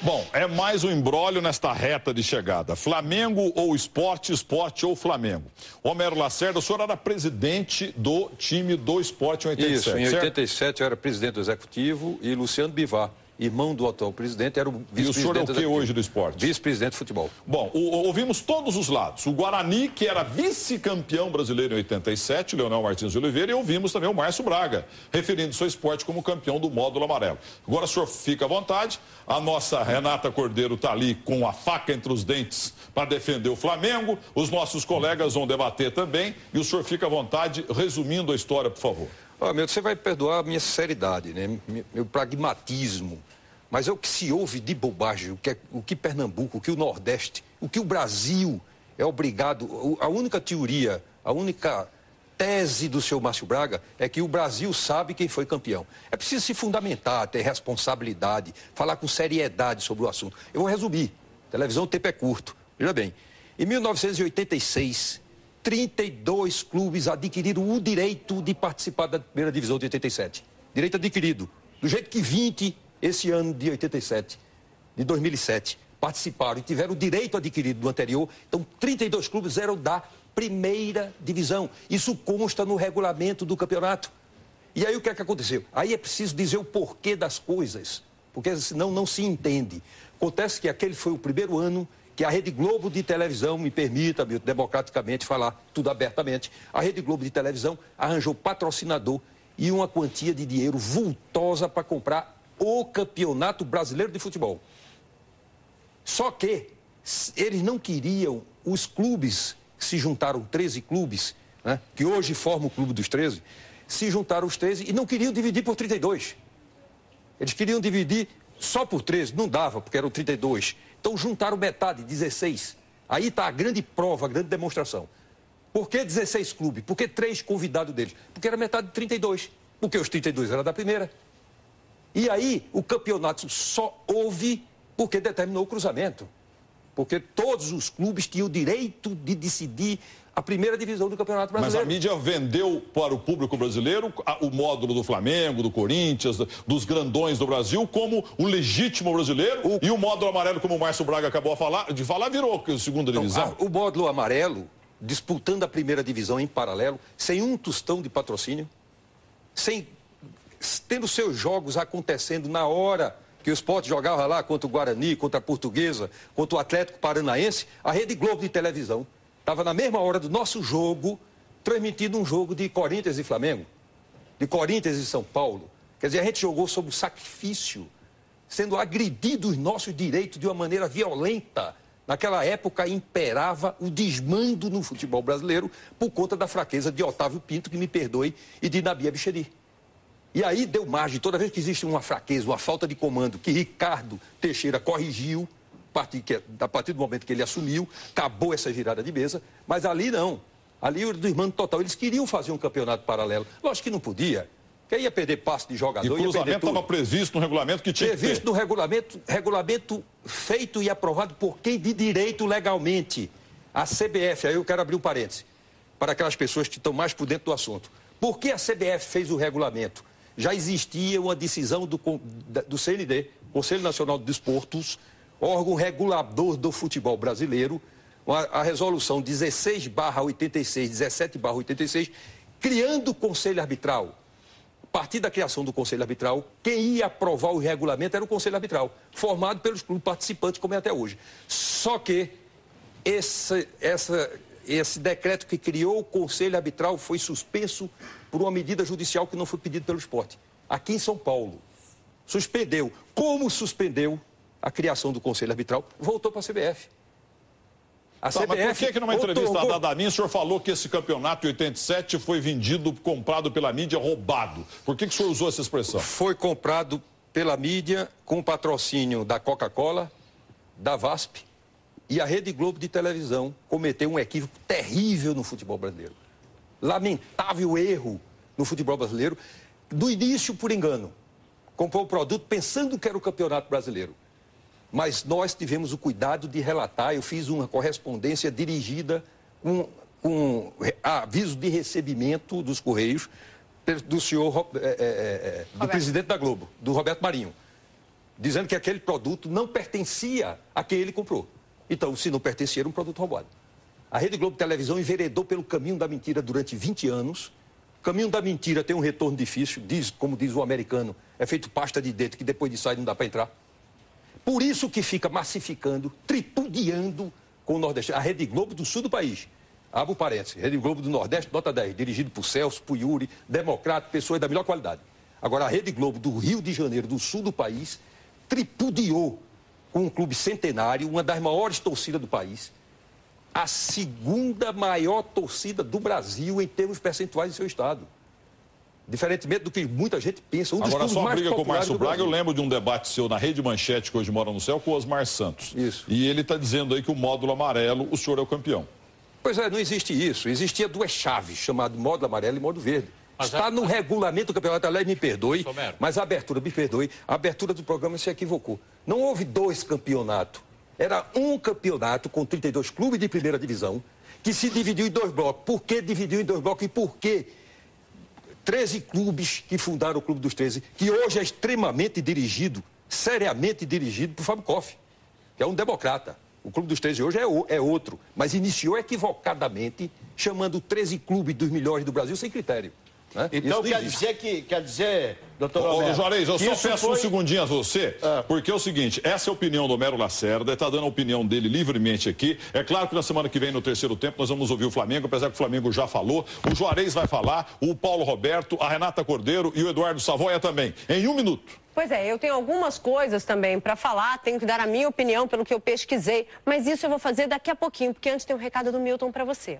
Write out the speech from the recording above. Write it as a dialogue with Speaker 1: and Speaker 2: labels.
Speaker 1: Bom, é mais um imbróglio nesta reta de chegada. Flamengo ou esporte, esporte ou Flamengo. Homero Lacerda, o senhor era presidente do time do esporte em 87,
Speaker 2: Isso, em
Speaker 1: certo?
Speaker 2: 87 eu era presidente do executivo e Luciano Bivar, irmão do atual presidente, era o vice-presidente.
Speaker 1: E o senhor é o que hoje do esporte?
Speaker 2: Vice-presidente de futebol.
Speaker 1: Bom, ouvimos todos os lados. O Guarani, que era vice-campeão brasileiro em 87, Leonel Martins de Oliveira, e ouvimos também o Márcio Braga, referindo-se ao esporte como campeão do módulo amarelo. Agora o senhor fica à vontade. A nossa Renata Cordeiro está ali com a faca entre os dentes para defender o Flamengo. Os nossos colegas vão debater também. E o senhor fica à vontade, resumindo a história, por favor.
Speaker 2: Você vai perdoar a minha sinceridade, né? Meu pragmatismo. Mas é o que se ouve de bobagem, o que Pernambuco, o que o Nordeste, o que o Brasil é obrigado... A única teoria, a única tese do seu Márcio Braga é que o Brasil sabe quem foi campeão. É preciso se fundamentar, ter responsabilidade, falar com seriedade sobre o assunto. Eu vou resumir. Televisão, o tempo é curto. Veja bem, em 1986... 32 clubes adquiriram o direito de participar da primeira divisão de 87. Direito adquirido. Do jeito que 20, esse ano de 87, de 2007, participaram e tiveram o direito adquirido do anterior. Então, 32 clubes eram da primeira divisão. Isso consta no regulamento do campeonato. E aí o que é que aconteceu? Aí é preciso dizer o porquê das coisas, porque senão não se entende. Acontece que aquele foi o primeiro ano que a Rede Globo de televisão, me permita, democraticamente falar tudo abertamente, a Rede Globo de televisão arranjou patrocinador e uma quantia de dinheiro vultosa para comprar o Campeonato Brasileiro de Futebol. Só que eles não queriam, os clubes, que se juntaram 13 clubes, né, que hoje formam o Clube dos 13, se juntaram os 13 e não queriam dividir por 32. Eles queriam dividir só por 13, não dava, porque eram 32. Então juntaram metade, 16. Aí está a grande prova, a grande demonstração. Por que 16 clubes? Por que 3 convidados deles? Porque era metade de 32. Porque os 32 eram da primeira. E aí o campeonato só houve porque determinou o cruzamento. Porque todos os clubes tinham o direito de decidir a primeira divisão do Campeonato Brasileiro.
Speaker 1: Mas a mídia vendeu para o público brasileiro o módulo do Flamengo, do Corinthians, dos grandões do Brasil como o legítimo brasileiro. E o módulo amarelo, como o Márcio Braga acabou de falar, virou a segunda divisão.
Speaker 2: O módulo amarelo, disputando a primeira divisão em paralelo, sem um tostão de patrocínio, tendo seus jogos acontecendo na hora que o Sport jogava lá contra o Guarani, contra a Portuguesa, contra o Atlético Paranaense, a Rede Globo de televisão estava na mesma hora do nosso jogo, transmitindo um jogo de Corinthians e Flamengo, de Corinthians e São Paulo. Quer dizer, a gente jogou sob o sacrifício, sendo agredidos os nossos direitos de uma maneira violenta. Naquela época imperava o desmando no futebol brasileiro por conta da fraqueza de Otávio Pinto, que me perdoe, e de Nabi Abichedi. E aí deu margem, toda vez que existe uma fraqueza, uma falta de comando, que Ricardo Teixeira corrigiu, a partir do momento que ele assumiu, acabou essa virada de mesa, mas ali não. Ali o desmando total. Eles queriam fazer um campeonato paralelo. Lógico que não podia, porque ia perder passe de jogador.
Speaker 1: E o cruzamento estava previsto no regulamento que tinha
Speaker 2: previsto no regulamento feito e aprovado por quem de direito legalmente. A CBF, aí eu quero abrir um parêntese, para aquelas pessoas que estão mais por dentro do assunto. Por que a CBF fez o regulamento? Já existia uma decisão do CND, Conselho Nacional de Desportos, órgão regulador do futebol brasileiro, a resolução 16/86, 17/86, criando o Conselho Arbitral. A partir da criação do Conselho Arbitral, quem ia aprovar o regulamento era o Conselho Arbitral, formado pelos clubes participantes, como é até hoje. Só que esse decreto que criou o Conselho Arbitral foi suspenso por uma medida judicial que não foi pedida pelo esporte. Aqui em São Paulo, suspendeu. Como suspendeu a criação do Conselho Arbitral? Voltou para a CBF.
Speaker 1: Mas por que numa entrevista dada a mim, o senhor falou que esse campeonato de 87 foi vendido, comprado pela mídia, roubado? Por que o senhor usou essa expressão?
Speaker 2: Foi comprado pela mídia com patrocínio da Coca-Cola, da VASP, e a Rede Globo de televisão cometeu um equívoco terrível no futebol brasileiro. Lamentável erro no futebol brasileiro. Do início, por engano, comprou o produto pensando que era o Campeonato Brasileiro. Mas nós tivemos o cuidado de relatar, eu fiz uma correspondência dirigida com aviso de recebimento dos Correios do senhor, do presidente da Globo, do Roberto Marinho. dizendo que aquele produto não pertencia a quem ele comprou. Então, se não pertencia, era um produto roubado. A Rede Globo Televisão enveredou pelo caminho da mentira durante 20 anos. O caminho da mentira tem um retorno difícil, como diz o americano, é feito pasta de dentro que depois de sair não dá para entrar. Por isso que fica massificando, tripudiando com o Nordeste. A Rede Globo do sul do país, abro parênteses, Rede Globo do Nordeste, nota 10, dirigido por Celso, por Yuri, democrático, pessoas da melhor qualidade. Agora, a Rede Globo do Rio de Janeiro, do sul do país, tripudiou com um clube centenário, uma das maiores torcidas do país, a segunda maior torcida do Brasil em termos percentuais em seu estado. Diferentemente do que muita gente pensa.
Speaker 1: Agora, só uma briga com o Márcio Braga, eu lembro de um debate seu na Rede Manchete, que hoje mora no céu, com o Osmar Santos.
Speaker 2: Isso.
Speaker 1: E ele está dizendo aí que o módulo amarelo, o senhor é o campeão.
Speaker 2: Pois é, não existe isso. Existia duas chaves, chamadas módulo amarelo e módulo verde. Está no regulamento do campeonato, aliás, me perdoe, mas a abertura, me perdoe, a abertura do programa se equivocou. Não houve 2 campeonatos. Era um campeonato com 32 clubes de primeira divisão, que se dividiu em 2 blocos. Por que dividiu em 2 blocos e por que 13 clubes que fundaram o Clube dos 13, que hoje é extremamente dirigido, seriamente dirigido por Fábio Koff, que é um democrata. O Clube dos 13 hoje é outro, mas iniciou equivocadamente, chamando 13 clubes dos melhores do Brasil sem critério. Né?
Speaker 3: Então quer dizer, doutor Romero...
Speaker 1: Ô, Juarez, eu só peço um segundinho a você, porque é o seguinte, essa é a opinião do Homero Lacerda, está dando a opinião dele livremente aqui. É claro que na semana que vem, no terceiro tempo, nós vamos ouvir o Flamengo, apesar que o Flamengo já falou, o Juarez vai falar, o Paulo Roberto, a Renata Cordeiro e o Eduardo Savoia também, em 1 minuto.
Speaker 4: Pois é, eu tenho algumas coisas também para falar, tenho que dar a minha opinião pelo que eu pesquisei, mas isso eu vou fazer daqui a pouquinho, porque antes tem um recado do Milton para você.